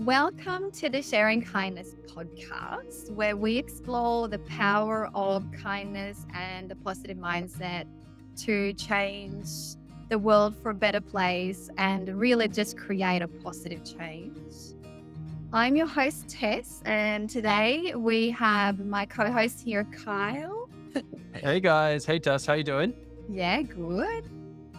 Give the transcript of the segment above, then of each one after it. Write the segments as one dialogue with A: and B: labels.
A: Welcome to the Sharing Kindness podcast, where we explore the power of kindness and a positive mindset to change the world for a better place and really just create a positive change. I'm your host, Tess, and today we have my co host here, Kyle.
B: Hey guys, hey Tess, how you doing?
A: Yeah, good.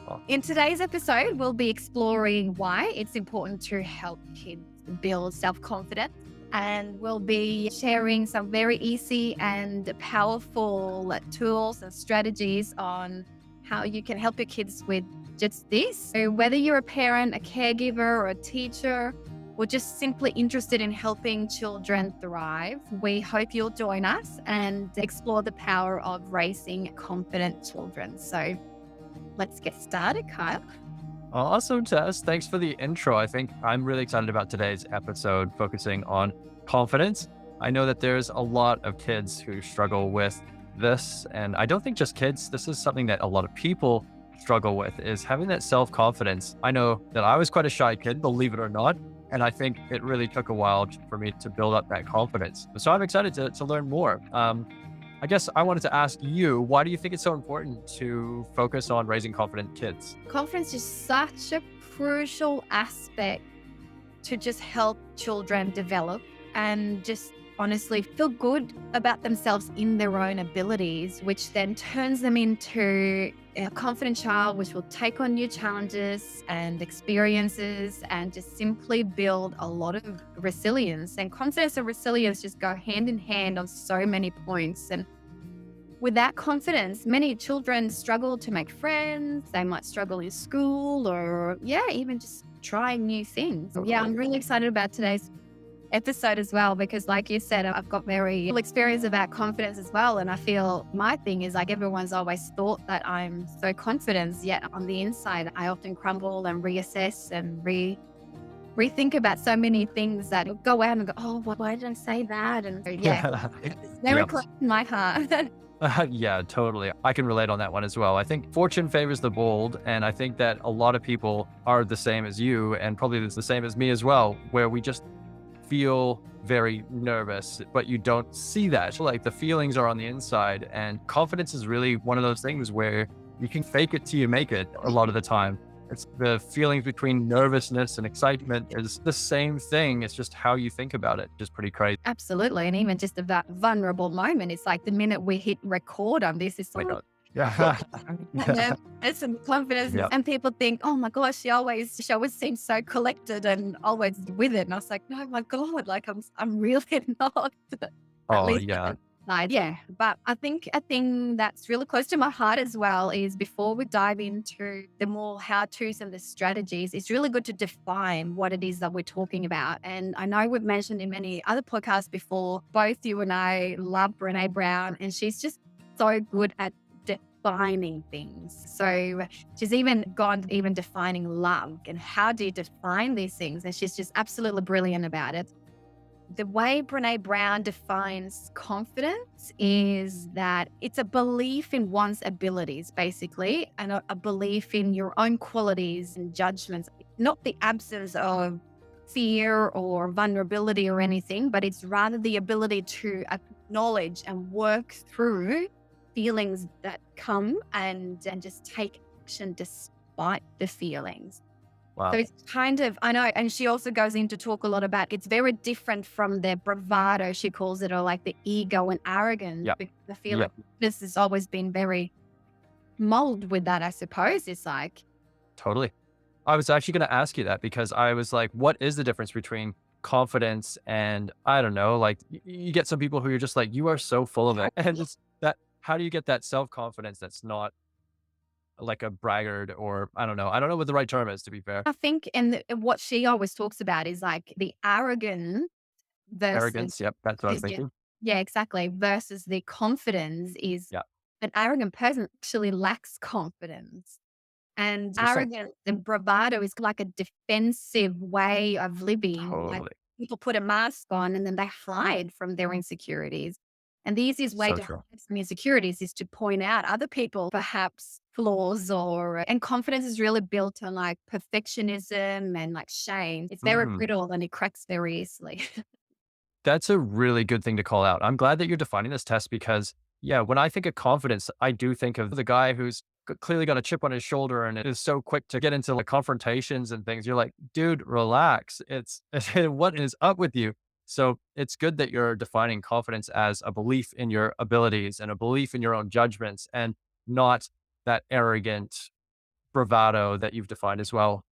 B: Oh,
A: In today's episode, we'll be exploring why it's important to help kids build self-confidence. And we'll be sharing some very easy and powerful tools and strategies on how you can help your kids with just this. So whether you're a parent, a caregiver, or a teacher, or just simply interested in helping children thrive, we hope you'll join us and explore the power of raising confident children. So let's get started, Kyle.
B: awesome, Tess. Thanks for the intro. I think I'm really excited about today's episode focusing on confidence. I know that there's a lot of kids who struggle with this, and I don't think just kids, this is something that a lot of people struggle with, is having that self-confidence. I know that I was quite a shy kid, believe it or not, and I think it really took a while for me to build up that confidence. So I'm excited to learn more. I guess I wanted to ask you, why do you think it's so important to focus on raising confident kids?
A: Confidence is such a crucial aspect to just help children develop and just honestly feel good about themselves in their own abilities, which then turns them into a confident child, which will take on new challenges and experiences and just simply build a lot of resilience. And confidence and resilience just go hand in hand on so many points. And with that confidence, many children struggle to make friends. They might struggle in school or, even just trying new things. Yeah, I'm really excited about today's episode as well, because like you said, I've got very little experience about confidence as well. And I feel my thing is like everyone's always thought that I'm so confident, yet on the inside, I often crumble and reassess and rethink about so many things that go out and go, oh, why did I say that? And it's very
B: Yep.
A: close to my heart.
B: Yeah, totally. I can relate on that one as well. I think fortune favors the bold. And I think that a lot of people are the same as you, and probably the same as me as well, where we just feel very nervous, but you don't see that. So like the feelings are on the inside, and confidence is really one of those things where you can fake it till you make it a lot of the time. It's the feelings between nervousness and excitement is the same thing. It's just how you think about it, which is pretty crazy.
A: Absolutely. And even just that vulnerable moment, it's like the minute we hit record on this, it's
B: I
A: like,
B: know. Yeah.
A: yeah, it's some confidence.
B: Yeah.
A: And people think, oh my gosh, she always seems so collected and always with it. And I was like, no, my God, like I'm really not. At
B: Oh
A: least
B: yeah.
A: side. Yeah. But I think a thing that's really close to my heart as well is before we dive into the more how-tos and the strategies, it's really good to define what it is that we're talking about. And I know we've mentioned in many other podcasts before, both you and I love Brene Brown, and she's just so good at defining things. So she's even gone even defining love and how do you define these things? And she's just absolutely brilliant about it. The way Brene Brown defines confidence is that it's a belief in one's abilities, basically, and a belief in your own qualities and judgments, not the absence of fear or vulnerability or anything, but it's rather the ability to acknowledge and work through feelings that come and just take action despite the feelings. So
B: Wow.
A: it's kind of, I know, and she also goes in to talk a lot about it's very different from the bravado, she calls it, or like the ego and arrogance.
B: Yeah.
A: Because I feel
B: Yeah.
A: like this has always been very molded with that, I suppose. It's like,
B: Totally. I was actually going to ask you that because I was like, what is the difference between confidence and I don't know, like you get some people who you're just like, you are so full of it. And it's that, how do you get that self-confidence that's not like a braggart or I don't know. I don't know what the right term is, to be fair.
A: I think, and what she always talks about is like the arrogance versus,
B: Arrogance. Yep. That's what I was
A: yeah,
B: thinking.
A: yeah, exactly, versus the confidence is
B: Yeah.
A: an arrogant person actually lacks confidence. And
B: Interesting.
A: arrogance and bravado is like a defensive way of living. Like
B: Totally.
A: people put a mask on and then they hide from their insecurities. And the easiest way
B: So
A: to
B: true.
A: hide from insecurities is to point out other people perhaps flaws and confidence is really built on like perfectionism and like shame. It's very
B: Mhm.
A: brittle and it cracks very easily.
B: That's a really good thing to call out. I'm glad that you're defining this test because, yeah, when I think of confidence, I do think of the guy who's clearly got a chip on his shoulder and is so quick to get into like confrontations and things. You're like, dude, relax. It's what is up with you? So it's good that you're defining confidence as a belief in your abilities and a belief in your own judgments and not that arrogant bravado that you've defined as well.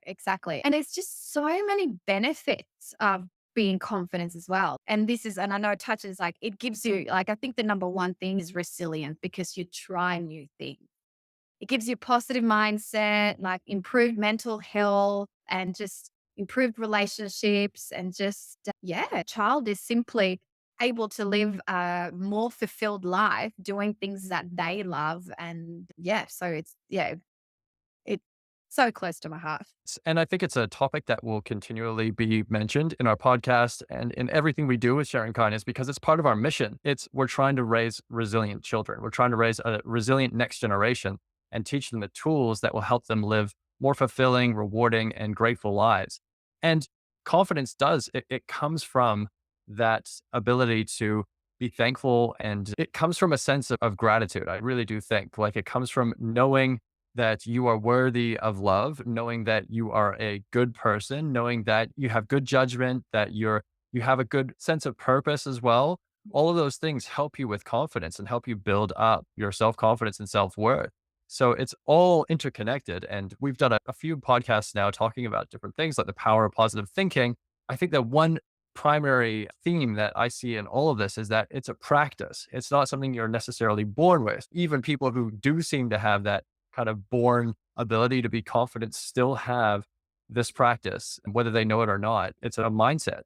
A: Exactly. And there's just so many benefits of being confident as well. And this is, and I know it touches like, it gives you, like, I think the number one thing is resilience because you try new things. It gives you positive mindset, like improved mental health and just improved relationships and just, yeah, a child is simply able to live a more fulfilled life doing things that they love. And yeah, so it's so close to my heart.
B: And I think it's a topic that will continually be mentioned in our podcast and in everything we do with sharing kindness because it's part of our mission. We're trying to raise resilient children. We're trying to raise a resilient next generation and teach them the tools that will help them live more fulfilling, rewarding, and grateful lives. And confidence it comes from that ability to be thankful and it comes from a sense of gratitude. I really do think like it comes from knowing that you are worthy of love, knowing that you are a good person, knowing that you have good judgment, that you have a good sense of purpose as well. All of those things help you with confidence and help you build up your self-confidence and self-worth. So it's all interconnected. And we've done a few podcasts now talking about different things like the power of positive thinking. I think that one primary theme that I see in all of this is that it's a practice. It's not something you're necessarily born with. Even people who do seem to have that kind of born ability to be confident still have this practice, whether they know it or not. It's a mindset.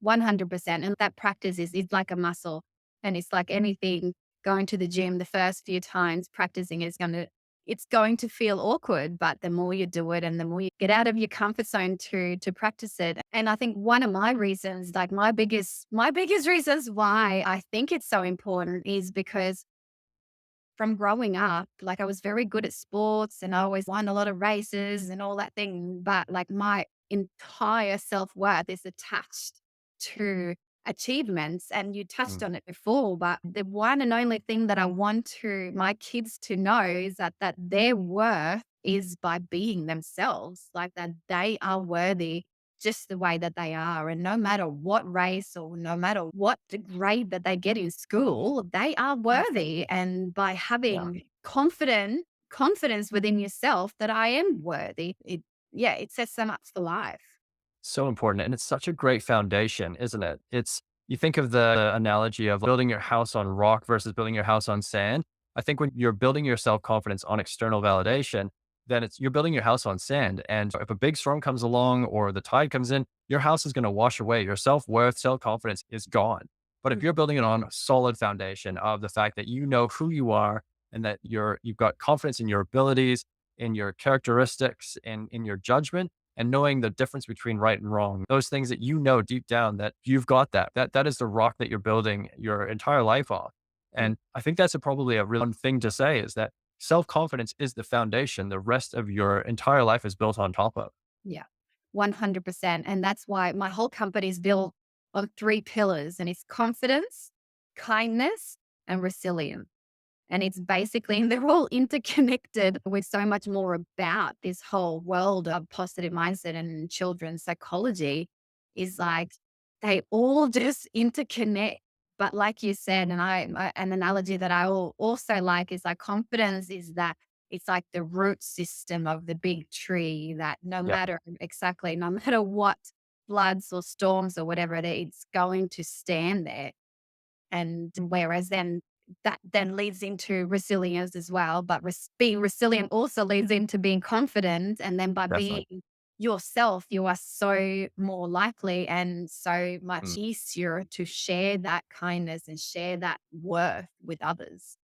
A: 100%. And that practice is like a muscle. And it's like anything going to the gym, the first few times practicing it's going to feel awkward, but the more you do it and the more you get out of your comfort zone to practice it. And I think one of my reasons, like my biggest reasons why I think it's so important is because from growing up, like I was very good at sports and I always won a lot of races and all that thing. But like my entire self worth is attached to achievements. And you touched
B: Mm,
A: on it before, but the one and only thing that I want to my kids to know is that their worth is by being themselves, like that they are worthy just the way that they are. And no matter what race or no matter what grade that they get in school, they are worthy. And by
B: yeah.
A: having confidence within yourself that I am worthy, it sets them up for life.
B: So important. And it's such a great foundation, isn't it? You think of the analogy of building your house on rock versus building your house on sand. I think when you're building your self confidence on external validation, then you're building your house on sand. And if a big storm comes along or the tide comes in, your house is going to wash away. Your self worth, self confidence is gone. But if
A: Mm,
B: you're building it on a solid foundation of the fact that you know who you are and that you've got confidence in your abilities, in your characteristics, and in your judgment, and knowing the difference between right and wrong, those things that you know deep down that you've got that is the rock that you're building your entire life off.
A: mm.
B: And I think that's probably a real fun thing to say is that self-confidence is the foundation the rest of your entire life is built on top of.
A: Yeah, 100%. And that's why my whole company is built on three pillars, and it's confidence, kindness, and resilience. And it's basically, and they're all interconnected with so much more about this whole world of positive mindset and children's psychology is like they all just interconnect. But like you said, and an analogy that also like is like confidence is that it's like the root system of the big tree that
B: Yeah.
A: no matter what floods or storms or whatever it's going to stand there. And whereas then that then leads into resilience as well. But being resilient also leads into being confident. And then by being
B: Definitely.
A: yourself, you are so more likely and so much easier to share that kindness and share that worth with others.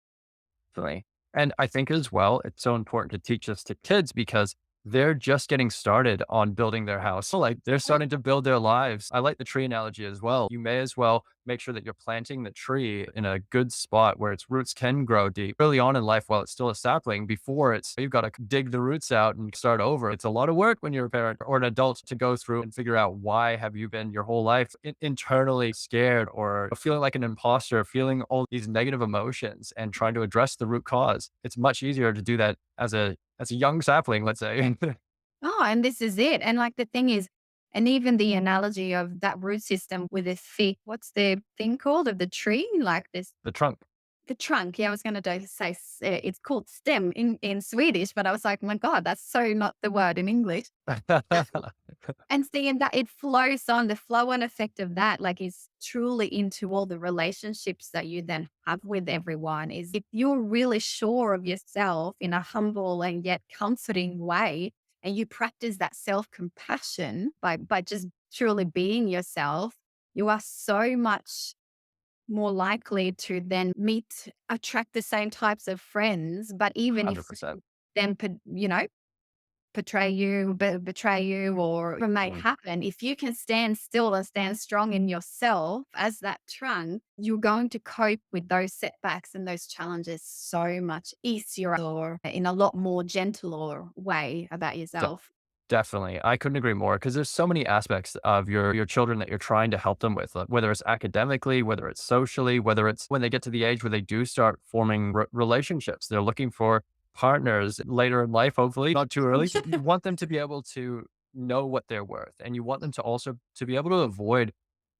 B: Definitely. And I think as well, it's so important to teach this to kids because they're just getting started on building their house. So like they're starting to build their lives. I like the tree analogy as well. You may as well make sure that you're planting the tree in a good spot where its roots can grow deep early on in life while it's still a sapling before it's, you've got to dig the roots out and start over. It's a lot of work when you're a parent or an adult to go through and figure out why have you been your whole life internally scared or feeling like an imposter, feeling all these negative emotions and trying to address the root cause. It's much easier to do that as a young sapling, let's say.
A: Oh, and this is it. And like the thing is, and even the analogy of that root system with the thick, what's the thing called of the tree? Like this,
B: The trunk.
A: the trunk. Yeah, I was going to say it's called stem in Swedish, but I was like, my God, that's so not the word in English. And seeing that it flows on, the flow and effect of that, like is truly into all the relationships that you then have with everyone. Is if you're really sure of yourself in a humble and yet comforting way, and you practice that self compassion by just truly being yourself, you are so much more likely to then attract the same types of friends. But even if
B: 100%.
A: then, betray you, or whatever may
B: Mm.
A: happen, if you can stand still and stand strong in yourself as that trunk, you're going to cope with those setbacks and those challenges so much easier or in a lot more gentler way about
B: De
A: yourself.
B: Definitely. I couldn't agree more because there's so many aspects of your children that you're trying to help them with, whether it's academically, whether it's socially, whether it's when they get to the age where they do start forming relationships. They're looking for partners later in life, hopefully, not too early. You want them to be able to know what they're worth, and you want them to also to be able to avoid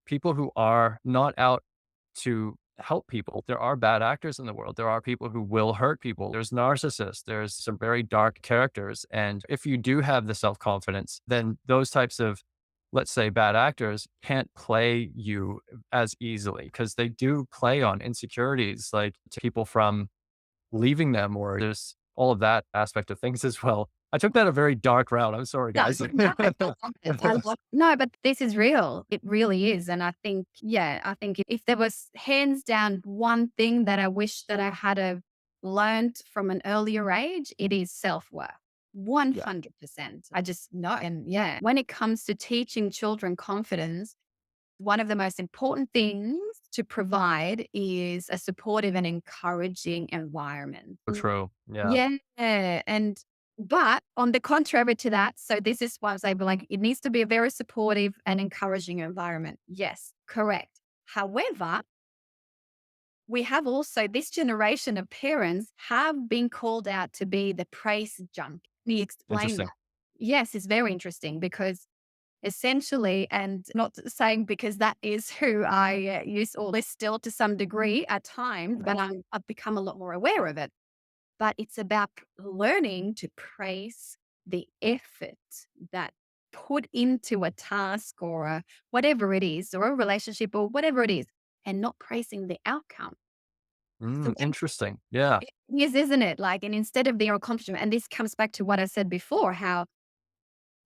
B: people who are not out to help people. There are bad actors in the world. There are people who will hurt people. There's narcissists. There's some very dark characters. And if you do have the self confidence, then those types of, let's say, bad actors can't play you as easily because they do play on insecurities, like to people from leaving them, or there's all of that aspect of things as well. I took that a very dark route. I'm sorry,
A: No,
B: guys.
A: no, I love it. No, but this is real. It really is. And I think, yeah, I think if there was hands down one thing that I wish that I had learned from an earlier age, it is self-worth.
B: Yeah,
A: 100%. I just know. And yeah, when it comes to teaching children confidence, one of the most important things to provide is a supportive and encouraging environment.
B: so true. Yeah,
A: Yeah, and but on the contrary to that, so this is why I say, like, it needs to be a very supportive and encouraging environment. Yes, correct. However, we have also this generation of parents have been called out to be the praise junk. Can you explain
B: interesting.
A: that? Yes, it's very interesting because essentially, and not saying because that is who I use all this still to some degree at times, but I've become a lot more aware of it, but it's about learning to praise the effort that put into a task or whatever it is, or a relationship or whatever it is, and not praising the outcome. So
B: Interesting. Yeah,
A: it is, isn't it? Like, and instead of their accomplishment, and this comes back to what I said before, how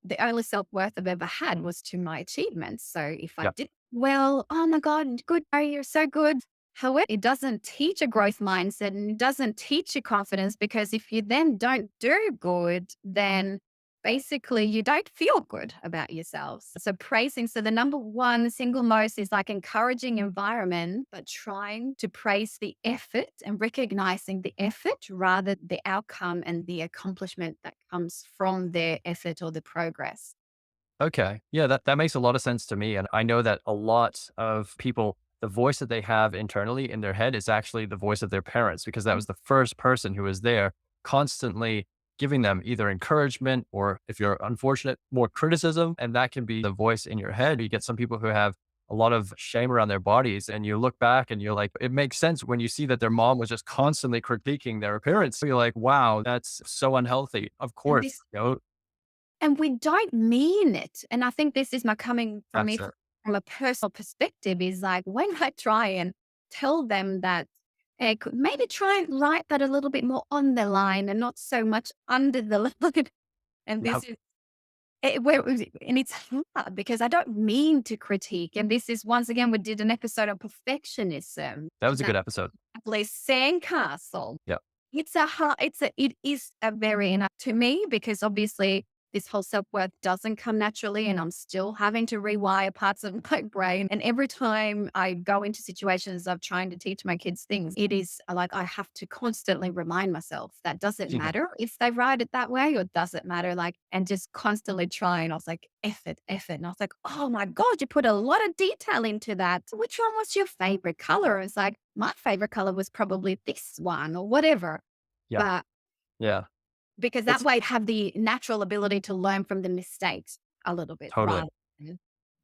A: the only self-worth I've ever had was to my achievements. So if I
B: yeah.
A: did well, oh my God, good, oh, you're so good. However, it doesn't teach a growth mindset and it doesn't teach you confidence, because if you then don't do good, then basically you don't feel good about yourselves. So praising, so the number one single most is like encouraging environment, but trying to praise the effort and recognizing the effort rather the outcome and the accomplishment that comes from their effort or the progress.
B: Okay. Yeah, that makes a lot of sense to me. And I know that a lot of people, the voice that they have internally in their head is actually the voice of their parents, because that was the first person who was there constantly giving them either encouragement or, if you're unfortunate, more criticism. And that can be the voice in your head. You get some people who have a lot of shame around their bodies, and you look back and you're like, it makes sense when you see that their mom was just constantly critiquing their appearance. So you're like, wow, that's so unhealthy. Of
A: And
B: course,
A: this And we don't mean it. And I think this is my coming from
B: that's
A: me
B: it.
A: from a personal perspective, is like when I try and tell them that, hey, maybe try and write that a little bit more on the line and not so much under the line. And
B: Yeah.
A: this is and it's hard because I don't mean to critique. And this is once again, we did an episode on perfectionism.
B: That was a
A: That
B: good episode.
A: lovely sandcastle.
B: Yeah.
A: it is a very enough to me because obviously this whole self-worth doesn't come naturally and I'm still having to rewire parts of my brain. And every time I go into situations of trying to teach my kids things, it is like I have to constantly remind myself that doesn't
B: Yeah.
A: matter if they write it that way or doesn't matter. Like, and just constantly trying. I was like, effort, effort. And I was like, oh my God, you put a lot of detail into that. Which one was your favorite color? It's like, my favorite color was probably this one or whatever.
B: Yeah.
A: But
B: Yeah.
A: because that
B: It's
A: way, have the natural ability to learn from the mistakes a little bit
B: totally.
A: rather than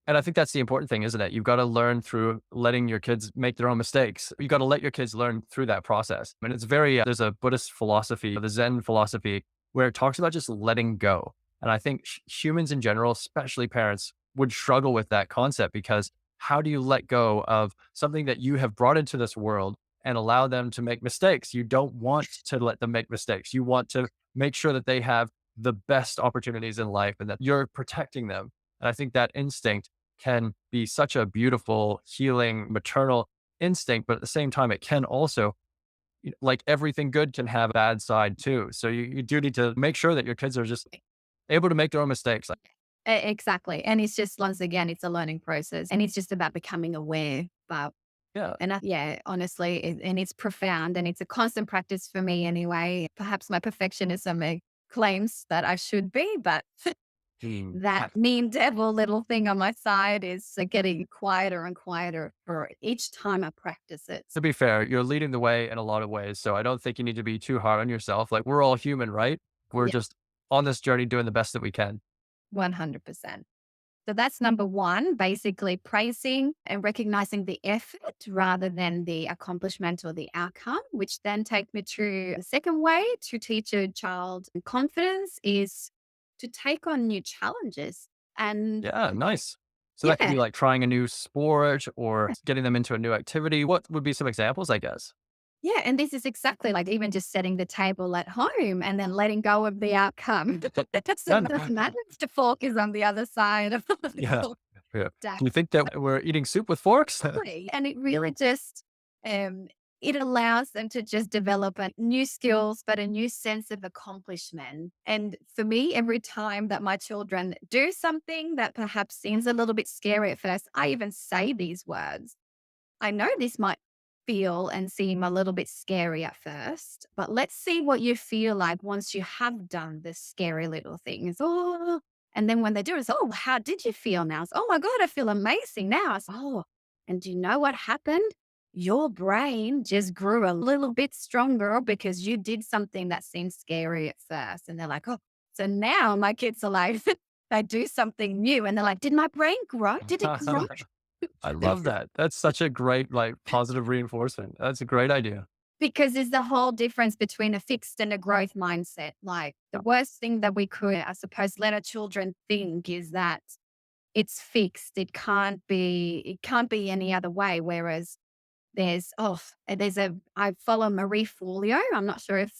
B: And I think that's the important thing, isn't it? You've got to learn through letting your kids make their own mistakes. You got to let your kids learn through that process. And it's very, there's a Buddhist philosophy, the Zen philosophy, where it talks about just letting go. And I think humans in general, especially parents, would struggle with that concept because how do you let go of something that you have brought into this world and allow them to make mistakes? You don't want to let them make mistakes. You want to make sure that they have the best opportunities in life and that you're protecting them. And I think that instinct can be such a beautiful, healing, maternal instinct, but at the same time, it can also, like everything good can have a bad side too. So you do need to make sure that your kids are just able to make their own mistakes. Like,
A: exactly. And it's just once again, it's a learning process, and it's just about becoming aware. But
B: yeah,
A: yeah, honestly, and it's profound, and it's a constant practice for me anyway. Perhaps my perfectionism claims that I should be, but that
B: ha-
A: mean devil little thing on my side is getting quieter and quieter for each time I practice it.
B: to be fair, you're leading the way in a lot of ways. So I don't think you need to be too hard on yourself. Like we're all human, right? We're
A: Yeah,
B: just on this journey doing the best that we can.
A: 100%. So that's number one, basically praising and recognizing the effort rather than the accomplishment or the outcome, which then take me to the second way to teach a child confidence is to take on new challenges. And
B: Yeah, nice. So that could
A: yeah,
B: be like trying a new sport or getting them into a new activity. What would be some examples, I guess?
A: yeah. And this is exactly like even just setting the table at home and then letting go of the outcome. It
B: Yeah,
A: doesn't matter if the fork is on the other side of
B: yeah.
A: the
B: Yeah.
A: deck.
B: Do you think that we're eating soup with forks?
A: Exactly. And it really just it allows them to just develop a new skills, but a new sense of accomplishment. And for me, every time that my children do something that perhaps seems a little bit scary at first, I even say these words. I know this might feel and seem a little bit scary at first, but let's see what you feel like once you have done this scary little things. Oh, and then when they do it, it's, oh, how did you feel now? It's, oh my God, I feel amazing now. It's, oh, and do you know what happened? Your brain just grew a little bit stronger because you did something that seemed scary at first. And they're like, oh, so now my kids are like, they do something new and they're like, did my brain grow? Did it grow?
B: I love that. That's such a great, like, positive reinforcement. That's a great idea.
A: Because there's the whole difference between a fixed and a growth mindset. Like the worst thing that we could, I suppose, let our children think is that it's fixed. It can't be any other way. Whereas I follow Marie Forleo. I'm not sure if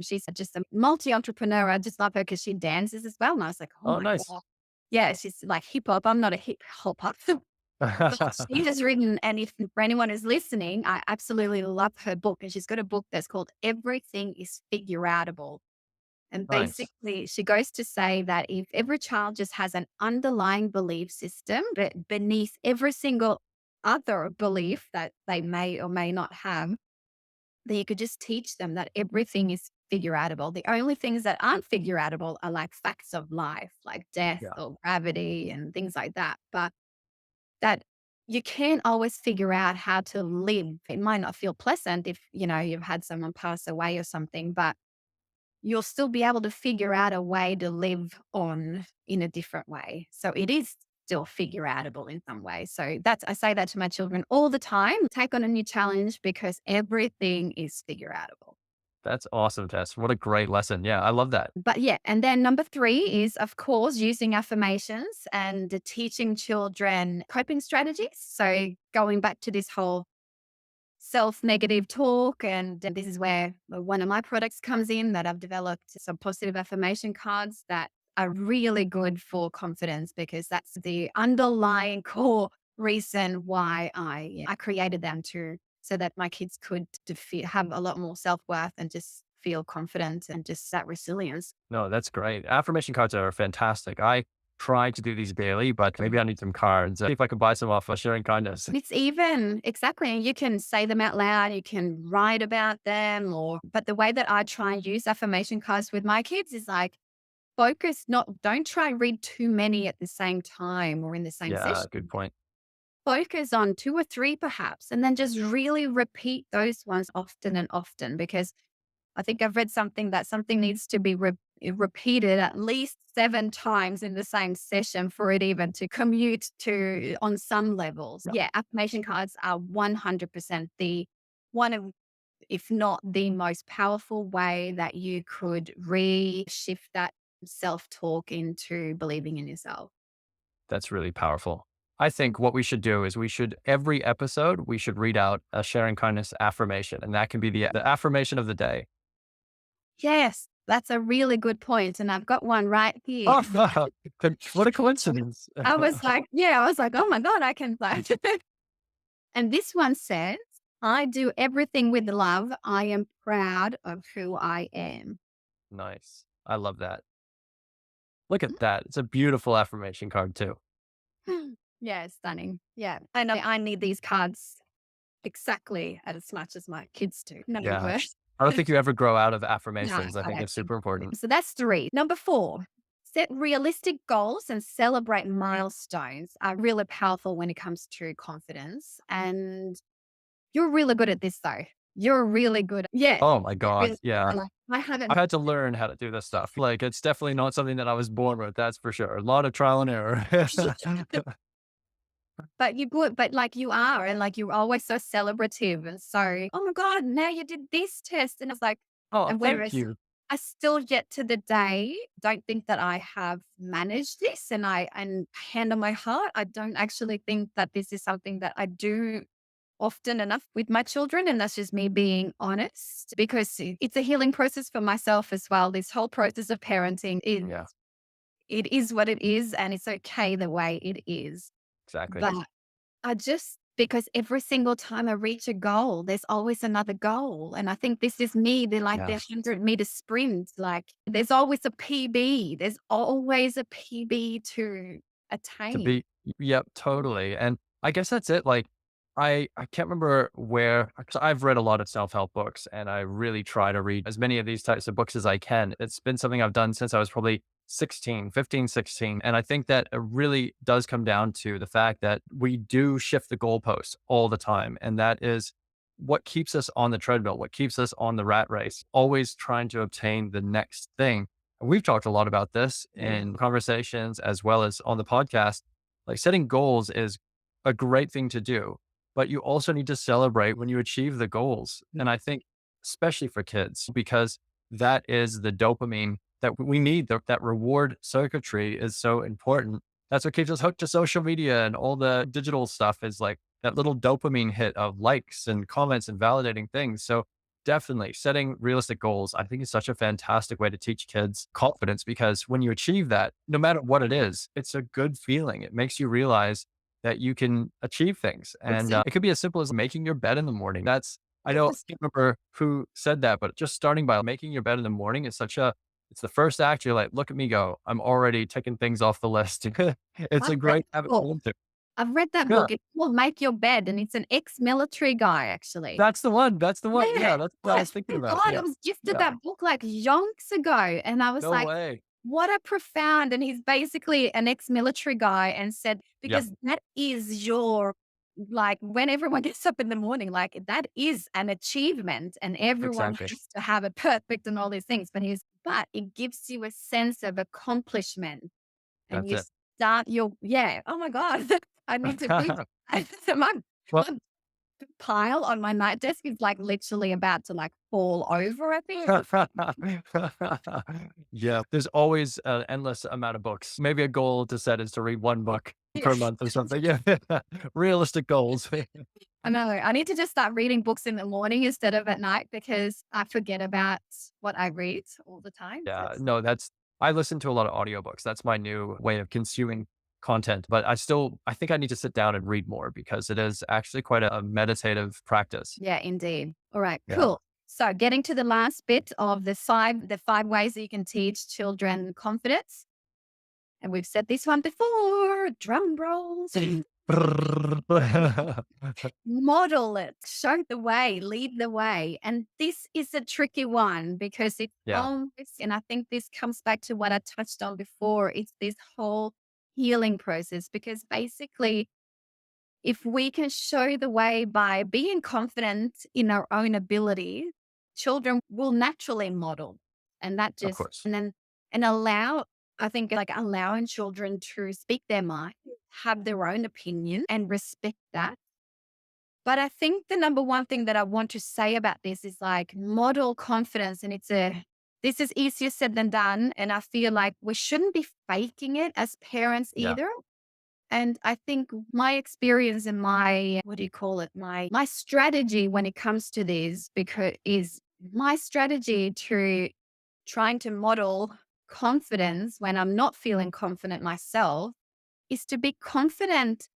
A: she's just a multi entrepreneur. I just love her because she dances as well. And I was like, oh
B: Oh,
A: my
B: nice.
A: God. Yeah, she's like hip hop. I'm not a hip hopper. But she has written, and if for anyone who's listening, I absolutely love her book. And she's got a book that's called Everything is Figure Outable. And
B: Nice.
A: basically, she goes to say that if every child just has an underlying belief system, but beneath every single other belief that they may or may not have, then you could just teach them that everything is figure outable. The only things that aren't figure outable are like facts of life, like death
B: Yeah.
A: or gravity and things like that. But that you can't always figure out how to live. It might not feel pleasant if, you've had someone pass away or something, but you'll still be able to figure out a way to live on in a different way. So it is still figure outable in some way. So I say that to my children all the time. Take on a new challenge because everything is figure outable.
B: That's awesome, Tess. What a great lesson. Yeah, I love that.
A: But yeah, and then number three is, of course, using affirmations and teaching children coping strategies. So going back to this whole self-negative talk, and this is where one of my products comes in that I've developed some positive affirmation cards that are really good for confidence because that's the underlying core reason why I created them to so that my kids could have a lot more self-worth and just feel confident and just that resilience.
B: No, that's great. Affirmation cards are fantastic. I try to do these daily, but maybe I need some cards. See if I can buy some off of Sharing Kindness.
A: It's even exactly, and you can say them out loud, you can write about them, or but the way that I try and use affirmation cards with my kids is like focus, not don't try and read too many at the same time or in the same
B: Yeah,
A: session.
B: good point.
A: Focus on 2 or 3 perhaps, and then just really repeat those ones often and often, because I think I've read something that something needs to be repeated at least 7 times in the same session for it even to commute to on some levels.
B: Yeah,
A: Yeah, affirmation cards are 100% the one of, if not the most powerful way that you could shift that self-talk into believing in yourself.
B: that's really powerful. I think what we should do is every episode, we should read out a Sharing Kindness affirmation, and that can be the affirmation of the day.
A: Yes, that's a really good point, and I've got one right here.
B: Oh, what a coincidence.
A: I was like, "Oh my god, I can play." And this one says, "I do everything with love. I am proud of who I am."
B: Nice. I love that. Look at that. It's a beautiful affirmation card too.
A: Yeah, it's stunning. Yeah, I know I need these cards exactly as much as my kids do. No
B: Yeah.
A: worse.
B: I don't think you ever grow out of
A: No,
B: affirmations. I
A: I
B: think
A: don't
B: it's
A: think
B: super important.
A: so. That's 3. Number 4, set realistic goals and celebrate milestones are really powerful when it comes to confidence. And you're really good at this, though. You're really good. Yeah.
B: Oh my God.
A: Really,
B: Yeah.
A: like, I
B: I've
A: haven't.
B: had to learn how to do this stuff. Like, it's definitely not something that I was born with. That's for sure. A lot of trial and error.
A: But you good, but like you are, and like you're always so celebrative and so, oh my God, now you did this test. And it's like,
B: Oh,
A: and
B: thank
A: whereas
B: you.
A: I still yet to the day don't think that I have managed this, and hand on my heart, I don't actually think that this is something that I do often enough with my children. And that's just me being honest, because it's a healing process for myself as well. This whole process of parenting is,
B: Yeah,
A: it is what it is, and it's okay the way it is.
B: exactly.
A: But I just, because every single time I reach a goal, there's always another goal. And I think this is me, the
B: Yes.
A: 100-meter sprint. Like there's always a PB. There's always a PB to
B: To
A: attain.
B: be yep, totally, and I guess that's it, like, I can't remember where 'cause I've read a lot of self-help books, and I really try to read as many of these types of books as I can. It's been something I've done since I was probably 16, 15, 16, and I think that it really does come down to the fact that we do shift the goalposts all the time, and that is what keeps us on the treadmill, what keeps us on the rat race, always trying to obtain the next thing. And we've talked a lot about this
A: Yeah.
B: in conversations as well as on the podcast. Like setting goals is a great thing to do, but you also need to celebrate when you achieve the goals. And I think, especially for kids, because that is the dopamine that we need, that reward circuitry is so important. That's what keeps us hooked to social media and all the digital stuff is like that little dopamine hit of likes and comments and validating things. So definitely setting realistic goals, I think is such a fantastic way to teach kids confidence because when you achieve that, no matter what it is, it's a good feeling. It makes you realize that you can achieve things. And
A: Exactly.
B: it could be as simple as making your bed in the morning. I know, I
A: Yes.
B: can't remember who said that, but just starting by making your bed in the morning is it's the first act. You're like, look at me go. I'm already ticking things off the list. It's
A: I've
B: a
A: read
B: great
A: that
B: habit to
A: book.
B: live to.
A: I've read that
B: Yeah,
A: book. It's called Make Your Bed, and it's an ex-military guy, actually.
B: that's the one. That's the one.
A: Yeah.
B: Yeah, that's what I was thinking
A: Thank
B: about.
A: God I
B: Yeah.
A: was gifted
B: Yeah.
A: that book like yonks ago. And I was
B: No
A: like,
B: way.
A: what a profound, and he's basically an ex-military guy and said,
B: Yeah,
A: because that is your, like when everyone gets up in the morning, like that is an achievement and everyone
B: exactly.
A: has to have it perfect and all these things. But it gives you a sense of accomplishment and
B: That's
A: you
B: it.
A: start your, yeah. Oh my God. I need to read. my,
B: Well,
A: my pile on my night desk is like literally about to like fall over, I think.
B: yeah, there's always an endless amount of books. Maybe a goal to set is to read one book per month or something. Yeah, realistic goals.
A: I know. I need to just start reading books in the morning instead of at night because I forget about what I read all the time. So
B: Yeah,
A: it's,
B: no, I listen to a lot of audiobooks. That's my new way of consuming content, but I think I need to sit down and read more because it is actually quite a meditative practice.
A: Yeah, indeed. All right,
B: Yeah.
A: cool. So getting to the last bit of the five ways that you can teach children confidence. And we've said this one before, drum rolls. Model it, show the way, lead the way. And this is a tricky one because it's
B: Yeah,
A: always, and I think this comes back to what I touched on before, it's this whole healing process. Because basically, if we can show the way by being confident in our own abilities, children will naturally model. And that
B: of
A: just,
B: course.
A: and then, and allow, I think like allowing children to speak their mind, have their own opinion and respect that. But I think the number one thing that I want to say about this is like model confidence. And this is easier said than done. And I feel like we shouldn't be faking it as parents
B: Yeah.
A: either. And I think my experience and my, what do you call it? My strategy when it comes to this, because is my strategy to trying to model confidence when I'm not feeling confident myself is to be confident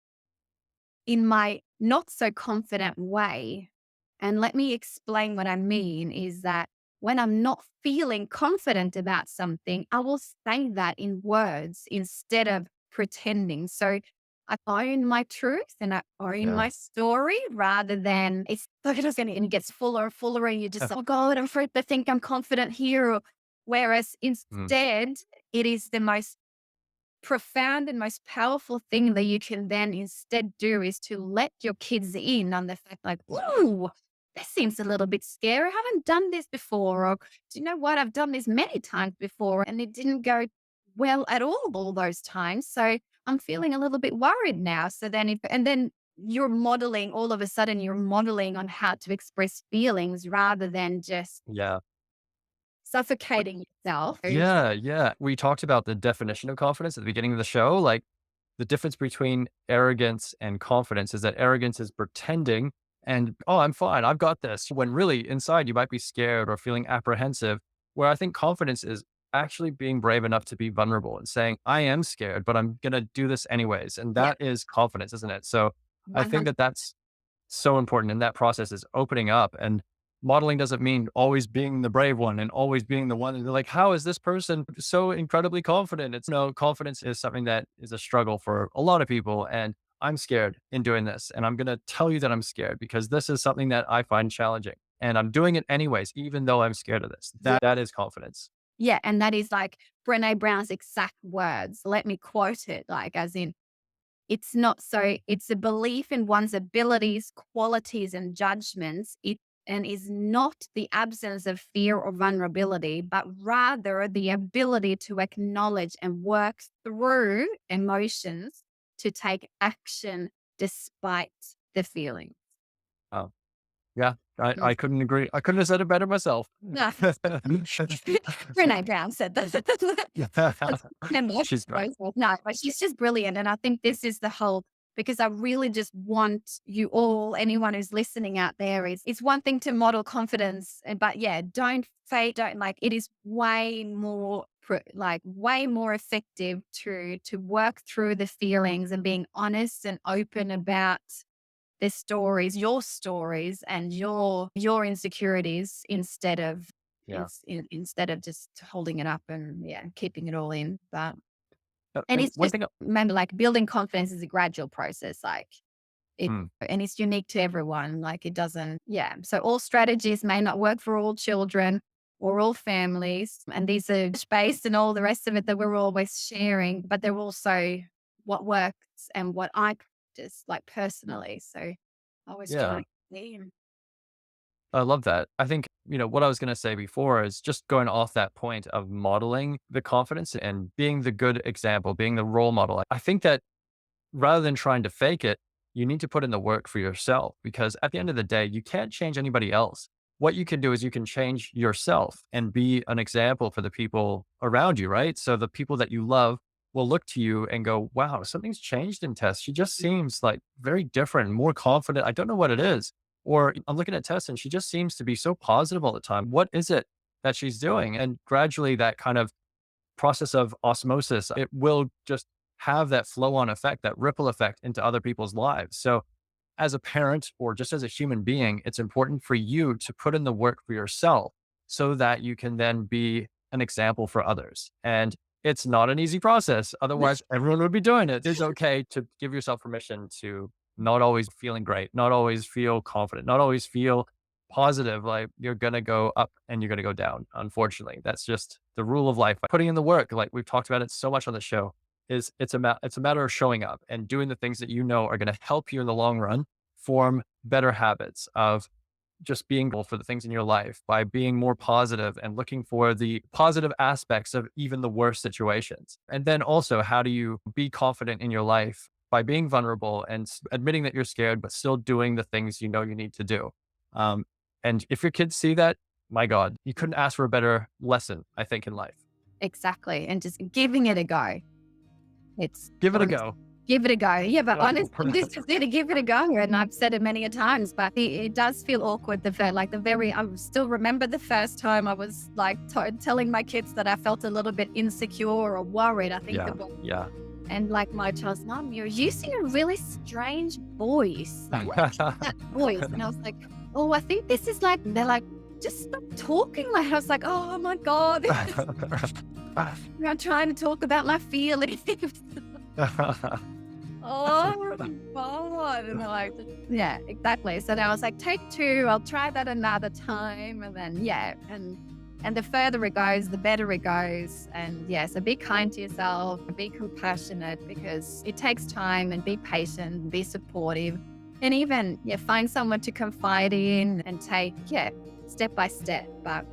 A: in my not so confident way. And let me explain what I mean is that when I'm not feeling confident about something, I will say that in words instead of pretending. So I own my truth and I own
B: Yeah.
A: my story rather than it's like it just and it gets fuller and fuller and you just, oh God, I'm afraid to think I'm confident here. Whereas
B: Mm,
A: instead, it is the most profound and most powerful thing that you can then instead do is to let your kids in on the fact like, whoa, this seems a little bit scary. I haven't done this before. Or do you know what? I've done this many times before and it didn't go well at all those times. So I'm feeling a little bit worried now. So then and then you're modeling all of a sudden you're modeling on how to express feelings rather than just
B: yeah.
A: suffocating yourself.
B: Yeah, yeah. We talked about the definition of confidence at the beginning of the show. Like the difference between arrogance and confidence is that arrogance is pretending and, oh, I'm fine. I've got this. When really inside you might be scared or feeling apprehensive. Where I think confidence is actually being brave enough to be vulnerable and saying, I am scared, but I'm going to do this anyways. And
A: Yeah,
B: that is confidence, isn't it? So I think
A: 100.
B: that that's so important. And that process is opening up. And modeling doesn't mean always being the brave one and always being the one. And they're like, how is this person so incredibly confident? It's no, confidence is something that is a struggle for a lot of people. And I'm scared in doing this. And I'm going to tell you that I'm scared because this is something that I find challenging. And I'm doing it anyways, even though I'm scared of this. That is confidence.
A: Yeah, and that is like Brené Brown's exact words. Let me quote it, like, as in, it's not so, it's a belief in one's abilities, qualities, and judgments. It and is not the absence of fear or vulnerability, but rather the ability to acknowledge and work through emotions to take action despite the feeling.
B: Oh, yeah,
A: Mm.
B: I couldn't agree. I couldn't have said it better myself.
A: No, Brené Brown said that. Remember?
B: She's right.
A: No, but she's just brilliant. And I think this is the whole because I really just want you all, anyone who's listening out there, is it's one thing to model confidence, but yeah, don't fake, don't like it is way more like way more effective to work through the feelings and being honest and open about their stories and your insecurities instead of
B: Yeah.
A: instead of just holding it up and yeah, keeping it all in. But and
B: And
A: it's
B: one
A: just
B: thing,
A: remember, like building confidence is a gradual process. Like it
B: mm,
A: and it's unique to everyone. Like it doesn't, yeah. So all strategies may not work for all children or all families. And these are based and all the rest of it that we're always sharing, but they're also what works and what I practice like personally. So I always try
B: yeah.
A: to see and
B: I love that. I think, what I was going to say before is just going off that point of modeling the confidence and being the good example, being the role model. I think that rather than trying to fake it, you need to put in the work for yourself because at the end of the day, you can't change anybody else. What you can do is you can change yourself and be an example for the people around you, right? So the people that you love will look to you and go, wow, something's changed in Tess. She just seems like very different, more confident. I don't know what it is. Or I'm looking at Tess and she just seems to be so positive all the time. What is it that she's doing? And gradually that kind of process of osmosis, it will just have that flow on effect, that ripple effect into other people's lives. So as a parent or just as a human being, it's important for you to put in the work for yourself so that you can then be an example for others. And it's not an easy process. Otherwise, everyone would be doing it. It's okay to give yourself permission to not always feeling great, not always feel confident, not always feel positive. Like you're going to go up and you're going to go down. Unfortunately, that's just the rule of life. Putting in the work, like we've talked about it so much on the show, is it's a matter of showing up and doing the things that you know are going to help you in the long run form better habits of just being grateful for the things in your life by being more positive and looking for the positive aspects of even the worst situations. And then also, how do you be confident in your life by being vulnerable and admitting that you're scared, but still doing the things you know you need to do. Um, and if your kids see that, my God, you couldn't ask for a better lesson, I think, in life.
A: Exactly. And just giving it a go.
B: Give it a go.
A: Give it a go. Yeah, but
B: Oh,
A: honestly, this is it. Give it a go. And I've said it many a times, but it does feel awkward. I still remember the first time I was like telling my kids that I felt a little bit insecure or worried. I think
B: Yeah.
A: and like my child's mom, you're using a really strange voice. Like, what's that voice? And I was like, oh, I think this is like, they're like, just stop talking. Like, I was like, oh my God. I'm trying to talk about my feelings. Oh my God. And they're like, yeah, exactly. So then I was like, take two, I'll try that another time. And then, yeah. And the further it goes, the better it goes. And yeah, so be kind to yourself, be compassionate because it takes time, and be patient, be supportive. And even, find someone to confide in and take, step by step. But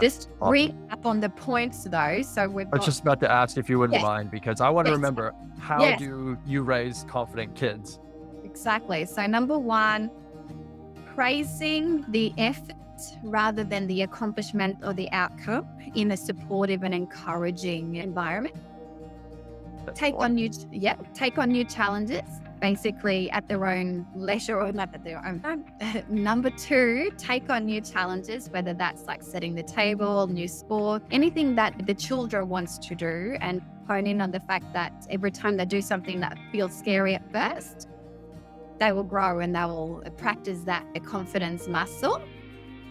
A: just recap on the points though. So
B: I was just about to ask if you wouldn't mind, because I want to remember, how do you raise confident kids?
A: Exactly. So number one, praising the effort rather than the accomplishment or the outcome in a supportive and encouraging environment. Take on new challenges, basically at their own leisure or not at their own time. Number two, take on new challenges, whether that's like setting the table, new sport, anything that the children wants to do, and hone in on the fact that every time they do something that feels scary at first, they will grow and they will practice that confidence muscle.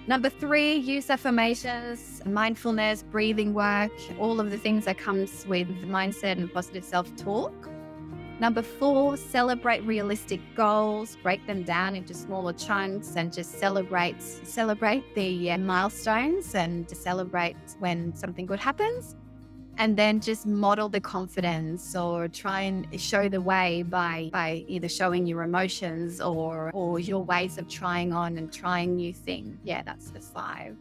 A: Number three, use affirmations, mindfulness, breathing work, all of the things that comes with mindset and positive self-talk. Number four, celebrate realistic goals, break them down into smaller chunks and just celebrate the milestones and to celebrate when something good happens. And then just model the confidence or try and show the way by either showing your emotions or your ways of trying on and trying new things. Yeah, that's the 5.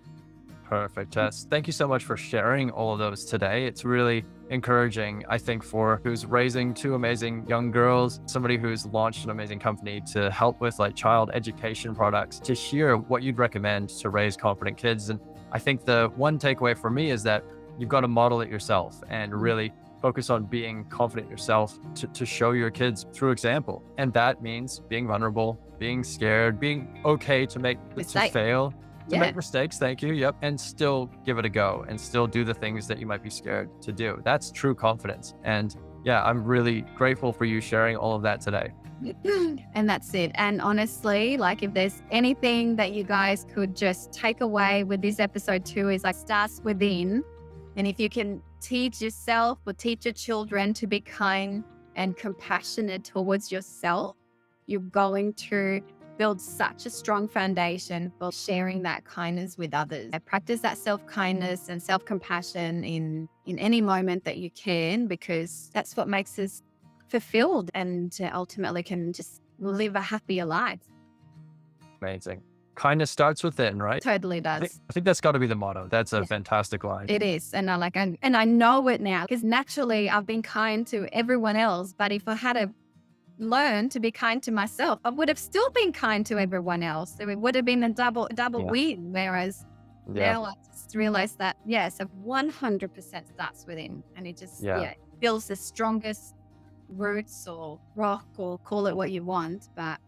B: Perfect, Tess. Thank you so much for sharing all of those today. It's really encouraging, I think, for who's raising 2 amazing young girls, somebody who's launched an amazing company to help with like child education products, to hear what you'd recommend to raise confident kids. And I think the one takeaway for me is that you've got to model it yourself and really focus on being confident yourself to show your kids through example. And that means being vulnerable, being scared, being okay to fail, to make mistakes. Thank you. Yep. And still give it a go and still do the things that you might be scared to do. That's true confidence. And yeah, I'm really grateful for you sharing all of that today.
A: And that's it. And honestly, like if there's anything that you guys could just take away with this episode too, is like starts within. And if you can teach yourself or teach your children to be kind and compassionate towards yourself, you're going to build such a strong foundation for sharing that kindness with others. Practice that self-kindness and self-compassion in any moment that you can, because that's what makes us fulfilled and ultimately can just live a happier life.
B: Amazing. Kindness starts within, right?
A: Totally does.
B: I think that's got to be the motto. That's a fantastic line.
A: It is. And I know it now because naturally I've been kind to everyone else. But if I had to learn to be kind to myself, I would have still been kind to everyone else. So it would have been a double win. Whereas now I just realized that, so 100% starts within. And it just builds the strongest roots or rock or call it what you want. But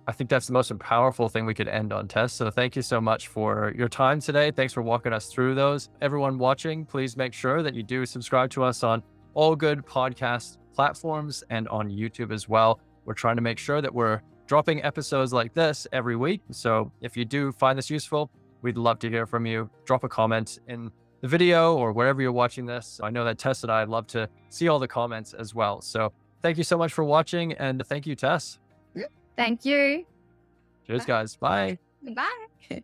B: I think that's the most powerful thing we could end on, Tess. So thank you so much for your time today. Thanks for walking us through those. Everyone watching, please make sure that you do subscribe to us on all good podcast platforms and on YouTube as well. We're trying to make sure that we're dropping episodes like this every week. So if you do find this useful, we'd love to hear from you. Drop a comment in the video or wherever you're watching this. I know that Tess and I love to see all the comments as well. So thank you so much for watching, and thank you, Tess.
A: Thank you.
B: Cheers, guys. Bye.
A: Bye.